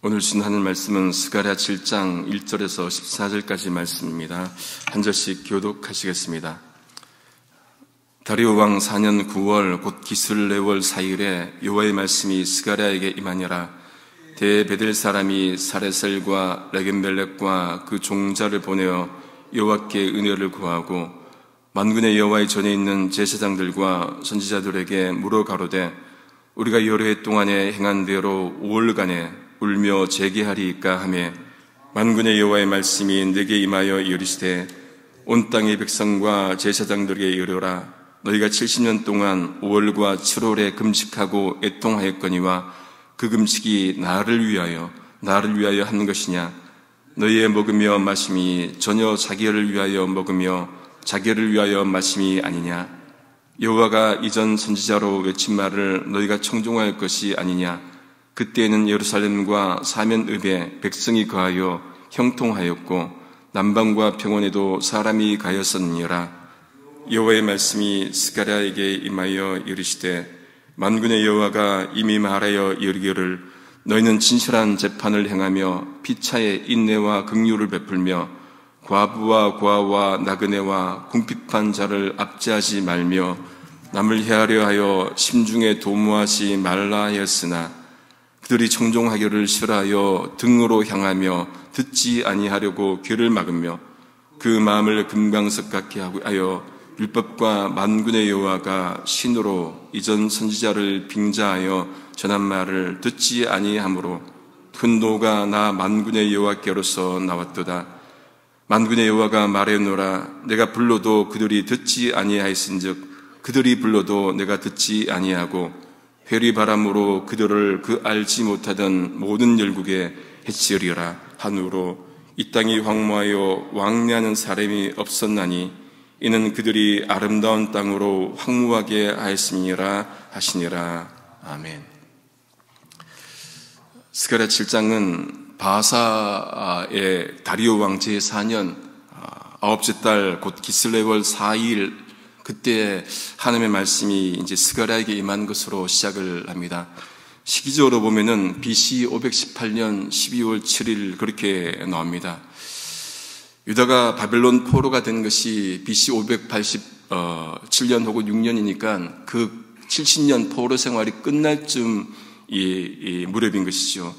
오늘 준하는 말씀은 스가랴 7장 1절에서 14절까지 말씀입니다. 한 절씩 교독하시겠습니다. 다리오 왕 4년 9월 곧 기슬레월 4일에 여호와의 말씀이 스가랴에게 임하니라. 대베델 사람이 사레셀과 레겜벨렉과 그 종자를 보내어 여호와께 은혜를 구하고 만군의 여호와의 전에 있는 제사장들과 선지자들에게 물어 가로되 우리가 여러 해 동안에 행한 대로 5월간에 울며 재개하리이까 하며 만군의 여호와의 말씀이 내게 임하여 이르시되 온 땅의 백성과 제사장들에게 이르라. 너희가 70년 동안 5월과 7월에 금식하고 애통하였거니와 그 금식이 나를 위하여 하는 것이냐. 너희의 먹으며 마심이 전혀 자기를 위하여 먹으며 자기를 위하여 마심이 아니냐. 여호와가 이전 선지자로 외친 말을 너희가 청종할 것이 아니냐. 그때에는 예루살렘과 사면읍에 백성이 거하여 형통하였고 남방과 평원에도 사람이 가였었느니라. 여호와의 말씀이 스가랴에게 임하여 이르시되 만군의 여호와가 이미 말하여 이르기를 너희는 진실한 재판을 행하며 피차에 인내와 긍휼을 베풀며 과부와 고아와 나그네와 궁핍한 자를 압제하지 말며 남을 해하려 하여 심중에 도모하지 말라 하였으나 그들이 청종하기를 싫어하여 등으로 향하며 듣지 아니하려고 귀를 막으며 그 마음을 금강석 같게 하여 율법과 만군의 여호와가 신으로 이전 선지자를 빙자하여 전한 말을 듣지 아니하므로 큰 노가 나 만군의 여호와께로서 나왔도다. 만군의 여호와가 말하노라. 내가 불러도 그들이 듣지 아니하였은즉 그들이 불러도 내가 듣지 아니하고 회리바람으로 그들을 그 알지 못하던 모든 열국에 해치리라 하누로 이 땅이 황무하여 왕래하는 사람이 없었나니 이는 그들이 아름다운 땅으로 황무하게 하였음이니라 하시니라. 아멘. 스가랴 7장은 바하사의 다리오 왕 제4년 아홉째 달 곧 기슬레월 4일 그때 하나님의 말씀이 이제 스가랴에게 임한 것으로 시작을 합니다. 시기적으로 보면은 BC 518년 12월 7일 그렇게 나옵니다. 유다가 바벨론 포로가 된 것이 BC 587년 혹은 6년이니까 그 70년 포로 생활이 끝날 쯤 이 무렵인 것이죠.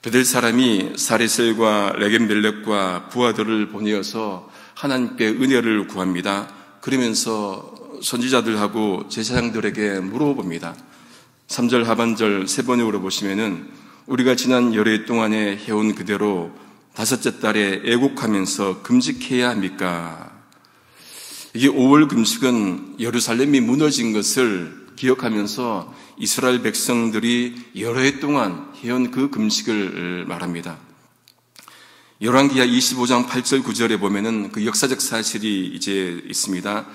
베델 사람이 사레셀과 레겜벨렉과 부하들을 보내어서 하나님께 은혜를 구합니다. 그러면서 선지자들하고 제사장들에게 물어봅니다. 3절 하반절 세 번역으로 보시면은 우리가 지난 여러 해 동안에 해온 그대로 다섯째 달에 애곡하면서 금식해야 합니까? 이게 5월 금식은 예루살렘이 무너진 것을 기억하면서 이스라엘 백성들이 여러 해 동안 해온 그 금식을 말합니다. 열왕기하 25장 8절 9절에 보면은 그 역사적 사실이 이제 있습니다.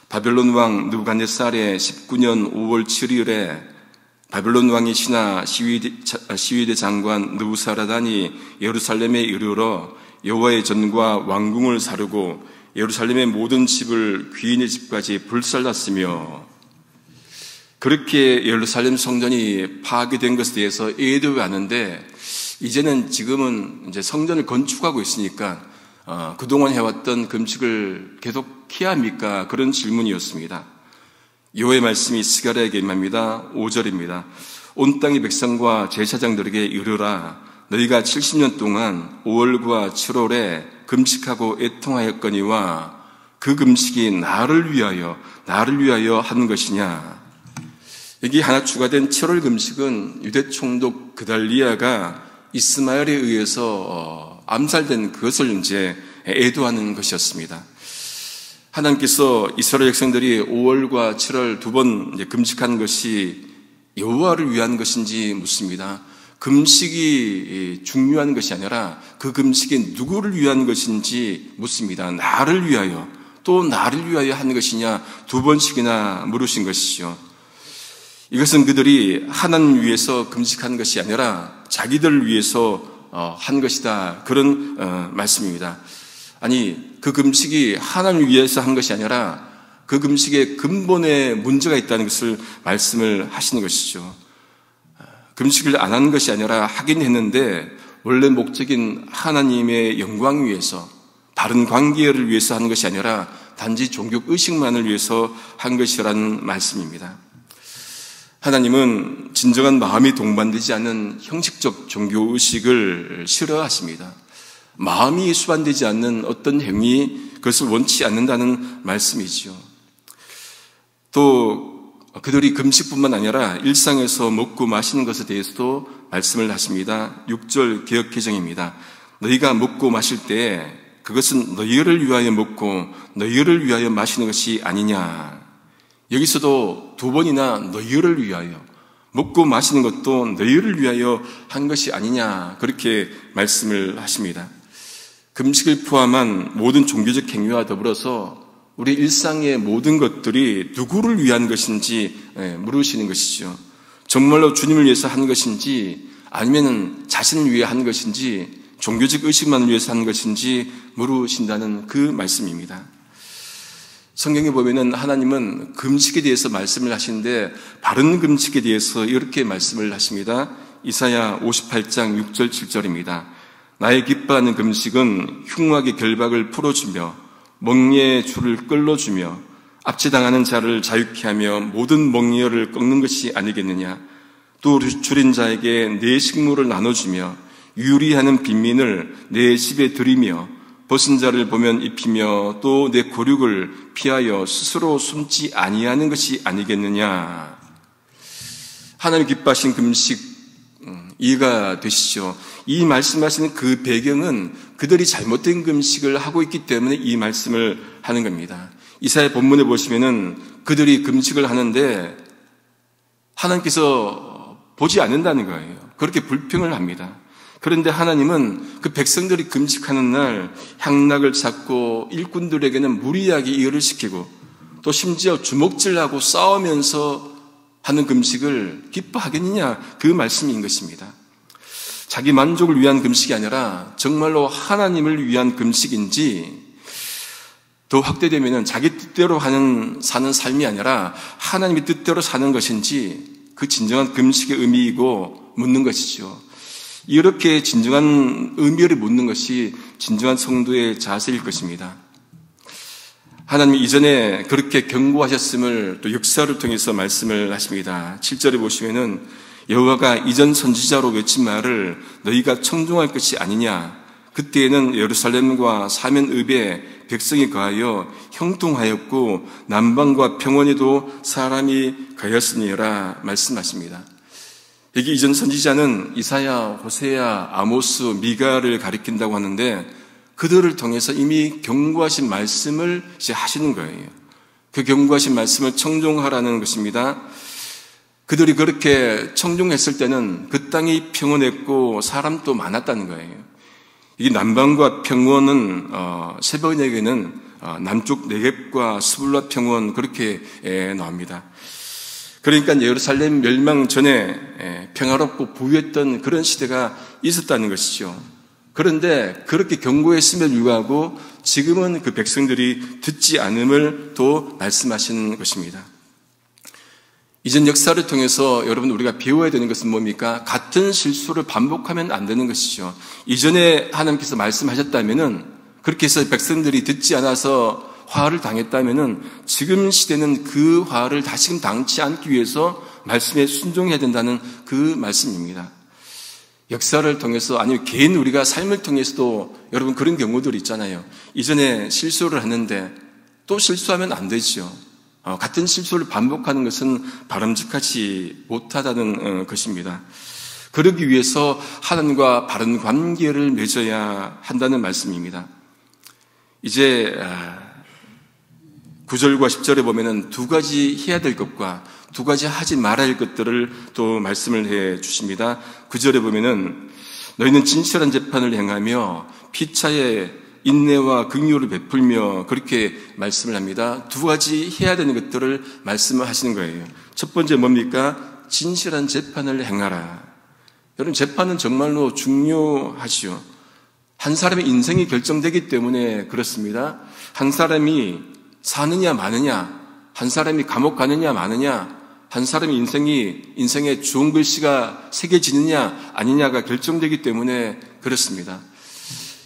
바벨론 왕 느부갓네살의 19년 5월 7일에 바벨론 왕이 신하 시위대 장관 느부사라단이 예루살렘에 이르러 여호와의 전과 왕궁을 사르고 예루살렘의 모든 집을 귀인의 집까지 불살랐으며 그렇게 예루살렘 성전이 파괴된 것에 대해서 애도하는데 이제는 지금은 이제 성전을 건축하고 있으니까 그동안 해왔던 금식을 계속 해야 합니까? 그런 질문이었습니다. 여호와의 말씀이 스가랴에게 임합니다. 5절입니다. 온 땅의 백성과 제사장들에게 이르라. 너희가 70년 동안 5월과 7월에 금식하고 애통하였거니와 그 금식이 나를 위하여 하는 것이냐. 여기 하나 추가된 7월 금식은 유대 총독 그달리아가 이스마엘에 의해서 암살된 그것을 이제 애도하는 것이었습니다. 하나님께서 이스라엘 백성들이 5월과 7월 두 번 금식한 것이 여호와를 위한 것인지 묻습니다. 금식이 중요한 것이 아니라 그 금식이 누구를 위한 것인지 묻습니다. 나를 위하여, 또 나를 위하여 한 것이냐 두 번씩이나 물으신 것이죠. 이것은 그들이 하나님 위해서 금식한 것이 아니라 자기들을 위해서 한 것이다. 그런 말씀입니다. 아니, 그 금식이 하나님 위해서 한 것이 아니라 그 금식에 근본에 문제가 있다는 것을 말씀을 하시는 것이죠. 금식을 안 한 것이 아니라 하긴 했는데 원래 목적인 하나님의 영광 위해서, 바른 관계를 위해서 한 것이 아니라 단지 종교 의식만을 위해서 한 것이라는 말씀입니다. 하나님은 진정한 마음이 동반되지 않는 형식적 종교 의식을 싫어하십니다. 마음이 수반되지 않는 어떤 행위, 그것을 원치 않는다는 말씀이지요. 또 그들이 금식뿐만 아니라 일상에서 먹고 마시는 것에 대해서도 말씀을 하십니다. 6절 개역개정입니다. 너희가 먹고 마실 때 그것은 너희를 위하여 먹고 너희를 위하여 마시는 것이 아니냐. 여기서도 두 번이나 너희를 위하여, 먹고 마시는 것도 너희를 위하여 한 것이 아니냐, 그렇게 말씀을 하십니다. 금식을 포함한 모든 종교적 행위와 더불어서 우리 일상의 모든 것들이 누구를 위한 것인지 물으시는 것이죠. 정말로 주님을 위해서 한 것인지 아니면 자신을 위해 한 것인지 종교적 의식만을 위해서 한 것인지 물으신다는 그 말씀입니다. 성경에 보면은 하나님은 금식에 대해서 말씀을 하시는데 바른 금식에 대해서 이렇게 말씀을 하십니다. 이사야 58장 6절 7절입니다. 나의 기뻐하는 금식은 흉악의 결박을 풀어주며 멍에의 줄을 끌어주며 압제당하는 자를 자유케 하며 모든 멍에를 꺾는 것이 아니겠느냐. 또 줄인 자에게 내 식물을 나눠주며 유리하는 빈민을 내 집에 들이며 벗은 자를 보면 입히며 또 내 고륙을 피하여 스스로 숨지 아니하는 것이 아니겠느냐. 하나님 기뻐하신 금식 이해가 되시죠? 이 말씀하시는 그 배경은 그들이 잘못된 금식을 하고 있기 때문에 이 말씀을 하는 겁니다. 이사야 본문에 보시면은 그들이 금식을 하는데 하나님께서 보지 않는다는 거예요. 그렇게 불평을 합니다. 그런데 하나님은 그 백성들이 금식하는 날 향락을 잡고 일꾼들에게는 무리하게 이해를 시키고 또 심지어 주먹질하고 싸우면서 하는 금식을 기뻐하겠느냐, 그 말씀인 것입니다. 자기 만족을 위한 금식이 아니라 정말로 하나님을 위한 금식인지, 더 확대되면 자기 뜻대로 사는 삶이 아니라 하나님의 뜻대로 사는 것인지, 그 진정한 금식의 의미이고 묻는 것이죠. 이렇게 진정한 의미를 묻는 것이 진정한 성도의 자세일 것입니다. 하나님이 이전에 그렇게 경고하셨음을 또 역사를 통해서 말씀을 하십니다. 7절에 보시면은 여호와가 이전 선지자로 외친 말을 너희가 청종할 것이 아니냐. 그때에는 예루살렘과 사면읍에 백성이 거하여 형통하였고 남방과 평원에도 사람이 거하였으니라 말씀하십니다. 여기 이전 선지자는 이사야, 호세야, 아모스, 미가를 가리킨다고 하는데 그들을 통해서 이미 경고하신 말씀을 이제 하시는 거예요. 그 경고하신 말씀을 청종하라는 것입니다. 그들이 그렇게 청종했을 때는 그 땅이 평온했고 사람도 많았다는 거예요. 이 남방과 평원은 세번역에는 남쪽 네겝과 스불라 평원 그렇게 나옵니다. 그러니까 예루살렘 멸망 전에 평화롭고 부유했던 그런 시대가 있었다는 것이죠. 그런데 그렇게 경고했음에도 불구하고 지금은 그 백성들이 듣지 않음을 또 말씀하시는 것입니다. 이전 역사를 통해서 여러분 우리가 배워야 되는 것은 뭡니까? 같은 실수를 반복하면 안 되는 것이죠. 이전에 하나님께서 말씀하셨다면은 그렇게 해서 백성들이 듣지 않아서 화를 당했다면은 지금 시대는 그 화를 다시금 당치 않기 위해서 말씀에 순종해야 된다는 그 말씀입니다. 역사를 통해서 아니면 개인 우리가 삶을 통해서도 여러분 그런 경우들이 있잖아요. 이전에 실수를 했는데 또 실수하면 안 되죠. 같은 실수를 반복하는 것은 바람직하지 못하다는 것입니다. 그러기 위해서 하나님과 바른 관계를 맺어야 한다는 말씀입니다. 이제 9절과 10절에 보면은 두 가지 해야 될 것과 두 가지 하지 말아야 할 것들을 또 말씀을 해 주십니다. 9절에 보면은 너희는 진실한 재판을 행하며 피차에 인내와 긍휼을 베풀며 그렇게 말씀을 합니다. 두 가지 해야 되는 것들을 말씀을 하시는 거예요. 첫 번째 뭡니까? 진실한 재판을 행하라. 여러분 재판은 정말로 중요하지요. 한 사람의 인생이 결정되기 때문에 그렇습니다. 한 사람이 사느냐 마느냐, 한 사람이 감옥 가느냐 마느냐, 한 사람의 인생에 좋은 글씨가 새겨지느냐 아니냐가 결정되기 때문에 그렇습니다.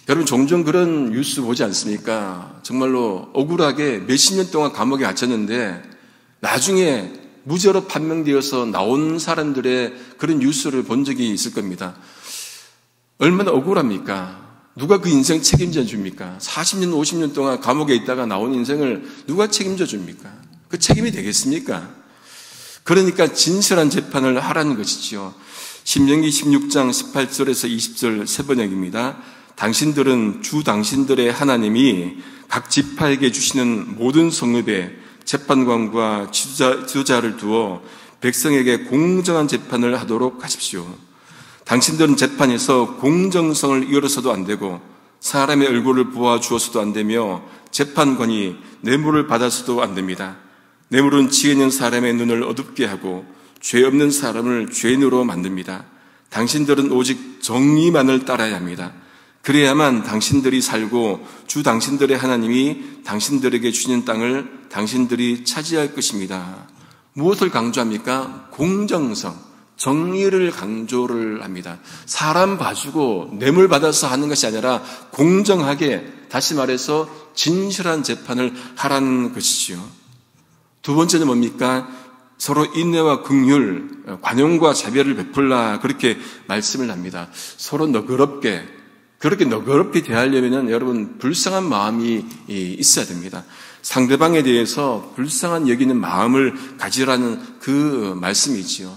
여러분 종종 그런 뉴스 보지 않습니까? 정말로 억울하게 몇십 년 동안 감옥에 갇혔는데 나중에 무죄로 판명되어서 나온 사람들의 그런 뉴스를 본 적이 있을 겁니다. 얼마나 억울합니까? 누가 그 인생 책임져 줍니까? 40년, 50년 동안 감옥에 있다가 나온 인생을 누가 책임져 줍니까? 그 책임이 되겠습니까? 그러니까 진실한 재판을 하라는 것이지요. 신명기 16장 18절에서 20절 세 번역입니다. 당신들은 주 당신들의 하나님이 각 지파에게 주시는 모든 성읍에 재판관과 지도자를 두어 백성에게 공정한 재판을 하도록 하십시오. 당신들은 재판에서 공정성을 이어서도 안 되고 사람의 얼굴을 보아주어서도 안 되며 재판관이 뇌물을 받아서도 안 됩니다. 뇌물은 지혜 있는 사람의 눈을 어둡게 하고 죄 없는 사람을 죄인으로 만듭니다. 당신들은 오직 정의만을 따라야 합니다. 그래야만 당신들이 살고 주 당신들의 하나님이 당신들에게 주시는 땅을 당신들이 차지할 것입니다. 무엇을 강조합니까? 공정성, 정의를 강조를 합니다. 사람 봐주고 뇌물 받아서 하는 것이 아니라 공정하게, 다시 말해서 진실한 재판을 하라는 것이지요. 두 번째는 뭡니까? 서로 인내와 긍휼, 관용과 자비를 베풀라, 그렇게 말씀을 합니다. 서로 그렇게 너그럽게 대하려면 여러분 불쌍한 마음이 있어야 됩니다. 상대방에 대해서 불쌍한 여기는 마음을 가지라는 그 말씀이지요.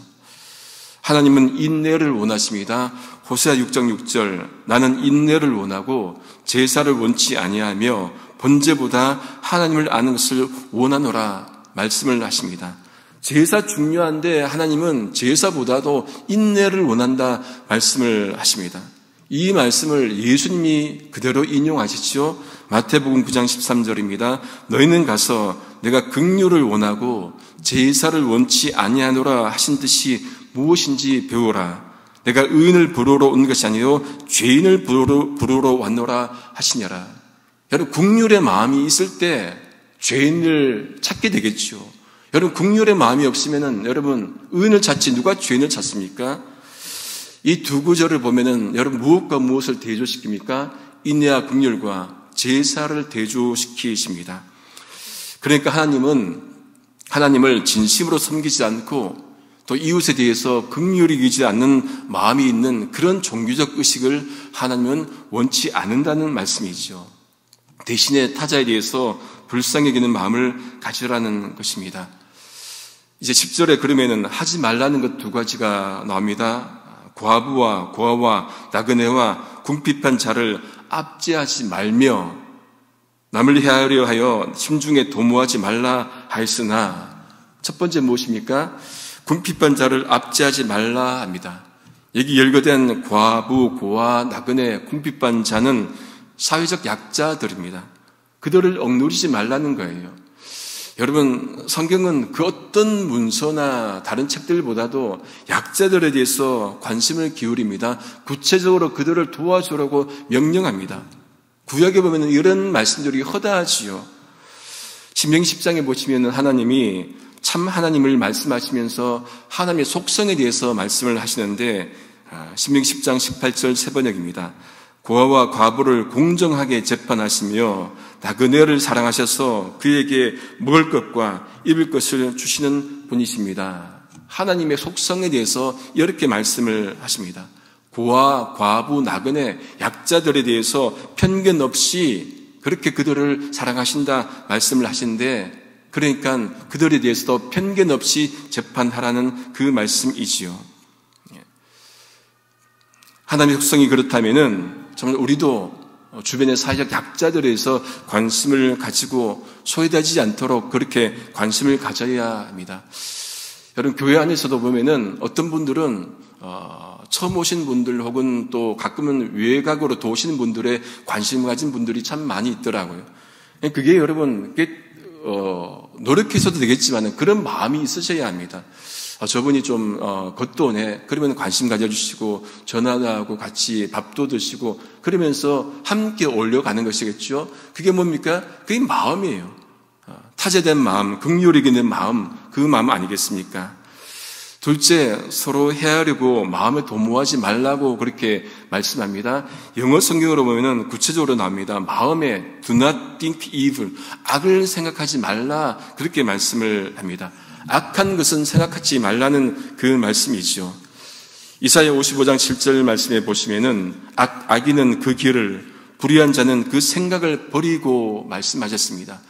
하나님은 인내를 원하십니다. 호세아 6장 6절, 나는 인내를 원하고 제사를 원치 아니하며 번제보다 하나님을 아는 것을 원하노라 말씀을 하십니다. 제사 중요한데 하나님은 제사보다도 인내를 원한다 말씀을 하십니다. 이 말씀을 예수님이 그대로 인용하시죠. 마태복음 9장 13절입니다. 너희는 가서 내가 긍휼을 원하고 제사를 원치 아니하노라 하신 뜻이 무엇인지 배우라. 내가 의인을 부르러 온 것이 아니요 죄인을 부르러 왔노라 하시냐라. 여러분 긍휼의 마음이 있을 때 죄인을 찾게 되겠죠. 여러분 긍휼의 마음이 없으면은 여러분 의인을 찾지 누가 죄인을 찾습니까? 이 두 구절을 보면은 여러분 무엇과 무엇을 대조시킵니까? 인내와 긍휼과 제사를 대조시키십니다. 그러니까 하나님을 진심으로 섬기지 않고 또 이웃에 대해서 긍휼히 여기지 않는 마음이 있는 그런 종교적 의식을 하나님은 원치 않는다는 말씀이죠. 대신에 타자에 대해서 불쌍히 여기는 마음을 가지라는 것입니다. 이제 10절에 그러면은 하지 말라는 것 두 가지가 나옵니다. 고아와 나그네와 궁핍한 자를 압제하지 말며 남을 해하려 하여 심중에 도모하지 말라 하였으나, 첫 번째 무엇입니까? 궁핍한 자를 압제하지 말라 합니다. 여기 열거된 과부, 고아, 나그네, 궁핍한 자는 사회적 약자들입니다. 그들을 억누르지 말라는 거예요. 여러분, 성경은 그 어떤 문서나 다른 책들보다도 약자들에 대해서 관심을 기울입니다. 구체적으로 그들을 도와주라고 명령합니다. 구약에 보면 이런 말씀들이 허다하지요. 신명기 10장에 보시면 하나님이 참 하나님을 말씀하시면서 하나님의 속성에 대해서 말씀을 하시는데, 신명기 10장 18절 세 번역입니다. 고아와 과부를 공정하게 재판하시며 나그네를 사랑하셔서 그에게 먹을 것과 입을 것을 주시는 분이십니다. 하나님의 속성에 대해서 이렇게 말씀을 하십니다. 고아, 과부, 나그네, 약자들에 대해서 편견 없이 그렇게 그들을 사랑하신다 말씀을 하시는데, 그러니까 그들에 대해서도 편견 없이 재판하라는 그 말씀이지요. 하나님의 속성이 그렇다면은 정말 우리도 주변의 사회적 약자들에 대해서 관심을 가지고 소외되지 않도록 그렇게 관심을 가져야 합니다. 여러분, 교회 안에서도 보면은 어떤 분들은 처음 오신 분들 혹은 또 가끔은 외곽으로 도시는 분들의 관심을 가진 분들이 참 많이 있더라고요. 그게 여러분, 노력해서도 되겠지만 그런 마음이 있으셔야 합니다. 저분이 좀 겉도네. 그러면 관심 가져주시고 전화도 하고 같이 밥도 드시고 그러면서 함께 올려가는 것이겠죠. 그게 뭡니까? 그게 마음이에요. 타제된 마음, 긍휼히 여기는 마음, 그 마음 아니겠습니까? 둘째, 서로 헤아리고 마음에 도모하지 말라고 그렇게 말씀합니다. 영어 성경으로 보면은 구체적으로 나옵니다. 마음에 do not think evil, 악을 생각하지 말라 그렇게 말씀을 합니다. 악한 것은 생각하지 말라는 그 말씀이죠. 이사야 55장 7절 말씀에 보시면은 악인은 그 길을, 불의한 자는 그 생각을 버리고 말씀하셨습니다.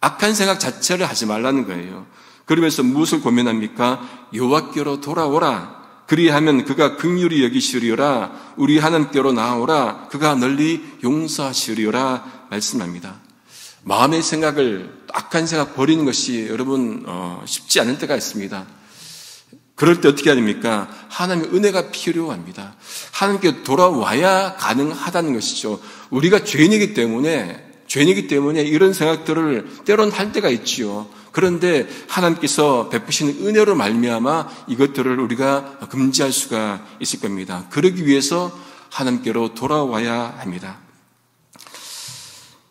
악한 생각 자체를 하지 말라는 거예요. 그러면서 무엇을 고민합니까? 여호와께로 돌아오라. 그리하면 그가 긍휼히 여기시리라. 우리 하나님께로 나아오라. 그가 널리 용서하시리라 말씀합니다. 마음의 생각을, 악한 생각 버리는 것이 여러분 쉽지 않을 때가 있습니다. 그럴 때 어떻게 해야 됩니까? 하나님의 은혜가 필요합니다. 하나님께 돌아와야 가능하다는 것이죠. 우리가 죄인이기 때문에 이런 생각들을 때로는 할 때가 있지요. 그런데 하나님께서 베푸시는 은혜로 말미암아 이것들을 우리가 금지할 수가 있을 겁니다. 그러기 위해서 하나님께로 돌아와야 합니다.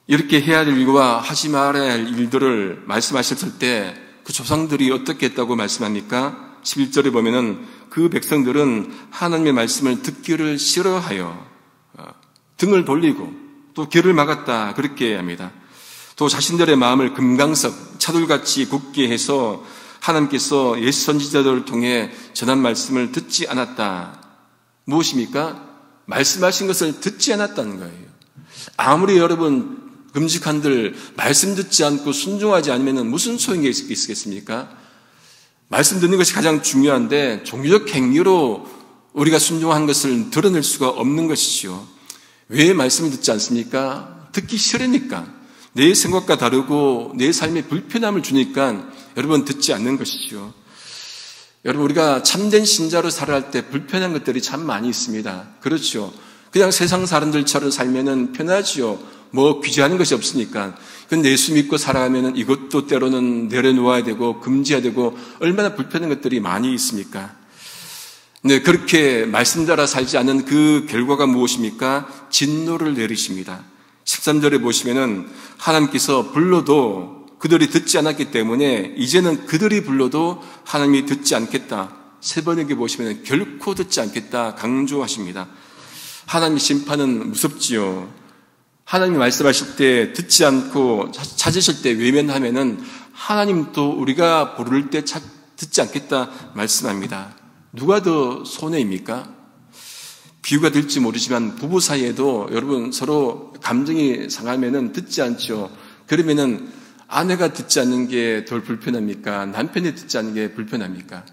이렇게 해야 될 일과 하지 말아야 할 일들을 말씀하셨을 때 그 조상들이 어떻게 했다고 말씀합니까? 11절에 보면은 그 백성들은 하나님의 말씀을 듣기를 싫어하여 등을 돌리고 또 길을 막았다 그렇게 합니다. 또 자신들의 마음을 금강석, 차돌같이 굳게 해서 하나님께서 옛 선지자들을 통해 전한 말씀을 듣지 않았다. 무엇입니까? 말씀하신 것을 듣지 않았다는 거예요. 아무리 여러분 금식한들 말씀 듣지 않고 순종하지 않으면 무슨 소용이 있겠습니까? 말씀 듣는 것이 가장 중요한데 종교적 행위로 우리가 순종한 것을 드러낼 수가 없는 것이지요. 왜 말씀을 듣지 않습니까? 듣기 싫으니까. 내 생각과 다르고 내 삶에 불편함을 주니까 여러분 듣지 않는 것이죠. 여러분 우리가 참된 신자로 살아갈 때 불편한 것들이 참 많이 있습니다. 그렇죠. 그냥 세상 사람들처럼 살면은 편하지요. 뭐 규제하는 것이 없으니까. 근데 예수 믿고 살아가면은 이것도 때로는 내려놓아야 되고 금지해야 되고 얼마나 불편한 것들이 많이 있습니까? 네, 그렇게 말씀 따라 살지 않는 그 결과가 무엇입니까? 진노를 내리십니다. 13절에 보시면은 하나님께서 불러도 그들이 듣지 않았기 때문에 이제는 그들이 불러도 하나님이 듣지 않겠다. 세 번역에 보시면은 결코 듣지 않겠다 강조하십니다. 하나님의 심판은 무섭지요. 하나님이 말씀하실 때 듣지 않고 찾으실 때 외면하면은 하나님도 우리가 부를 때 듣지 않겠다 말씀합니다. 누가 더 손해입니까? 비유가 될지 모르지만 부부 사이에도 여러분 서로 감정이 상하면은 듣지 않죠. 그러면은 아내가 듣지 않는 게 덜 불편합니까? 남편이 듣지 않는 게 불편합니까?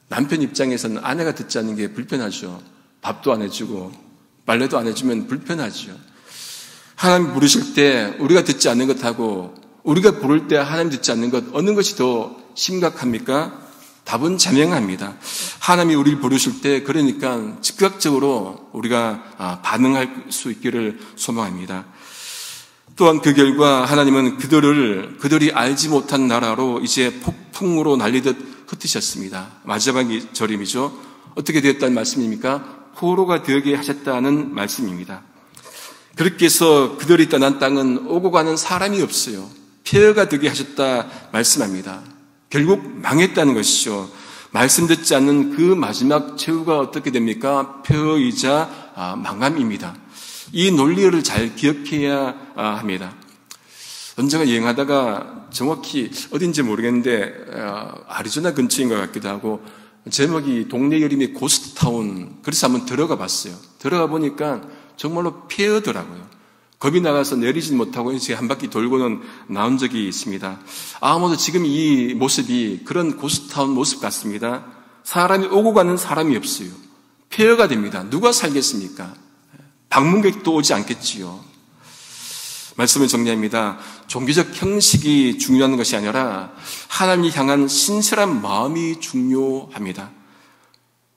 남편 입장에서는 아내가 듣지 않는 게 불편하죠. 밥도 안 해주고 빨래도 안 해주면 불편하죠. 하나님 부르실 때 우리가 듣지 않는 것하고 우리가 부를 때 하나님 듣지 않는 것 어느 것이 더 심각합니까? 답은 자명합니다. 하나님이 우리를 부르실 때 그러니까 즉각적으로 우리가 반응할 수 있기를 소망합니다. 또한 그 결과 하나님은 그들이 알지 못한 나라로 이제 폭풍으로 날리듯 흩으셨습니다. 마지막 절임이죠. 어떻게 되었다는 말씀입니까? 포로가 되게 하셨다는 말씀입니다. 그렇게 해서 그들이 떠난 땅은 오고 가는 사람이 없어요. 폐허가 되게 하셨다 말씀합니다. 결국 망했다는 것이죠. 말씀 듣지 않는 그 마지막 최후가 어떻게 됩니까? 폐허이자 망함입니다. 이 논리를 잘 기억해야 합니다. 언제가 여행하다가 정확히 어딘지 모르겠는데 아리조나 근처인 것 같기도 하고 제목이 동네 이름이 고스트타운. 그래서 한번 들어가 봤어요. 들어가 보니까 정말로 폐허더라고요. 겁이 나가서 내리지 못하고 이제 한 바퀴 돌고는 나온 적이 있습니다. 아무도 지금 이 모습이 그런 고스트타운 모습 같습니다. 사람이 오고 가는 사람이 없어요. 폐허가 됩니다. 누가 살겠습니까? 방문객도 오지 않겠지요. 말씀을 정리합니다. 종교적 형식이 중요한 것이 아니라 하나님을 향한 신실한 마음이 중요합니다.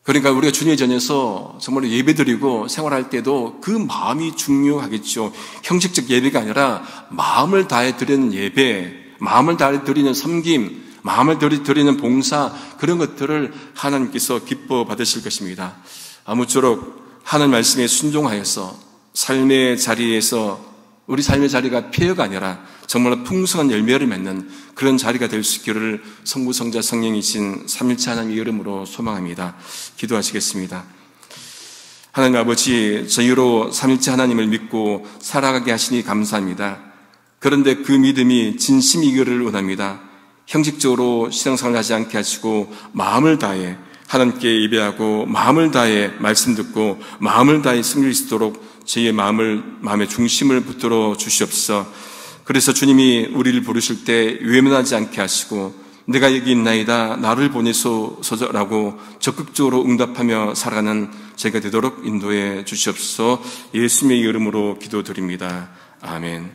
그러니까 우리가 주님의 전에서 정말 예배드리고 생활할 때도 그 마음이 중요하겠죠. 형식적 예배가 아니라 마음을 다해 드리는 예배, 마음을 다해 드리는 섬김, 마음을 다해 드리는 봉사, 그런 것들을 하나님께서 기뻐 받으실 것입니다. 아무쪼록 하나님 말씀에 순종하여서 삶의 자리에서 우리 삶의 자리가 폐허가 아니라 정말로 풍성한 열매를 맺는 그런 자리가 될 수 있기를 성부, 성자, 성령이신 삼일체 하나님의 이름으로 소망합니다. 기도하시겠습니다. 하나님 아버지, 저희로 삼일체 하나님을 믿고 살아가게 하시니 감사합니다. 그런데 그 믿음이 진심이기를 원합니다. 형식적으로 신앙생활을 하지 않게 하시고 마음을 다해 하나님께 예배하고 마음을 다해 말씀 듣고 마음을 다해 승리할 수 있도록 저희의 마음의 중심을 붙들어 주시옵소서. 그래서 주님이 우리를 부르실 때 외면하지 않게 하시고 내가 여기 있나이다 나를 보내소서라고 적극적으로 응답하며 살아가는 저희가 되도록 인도해 주시옵소서. 예수님의 이름으로 기도드립니다. 아멘.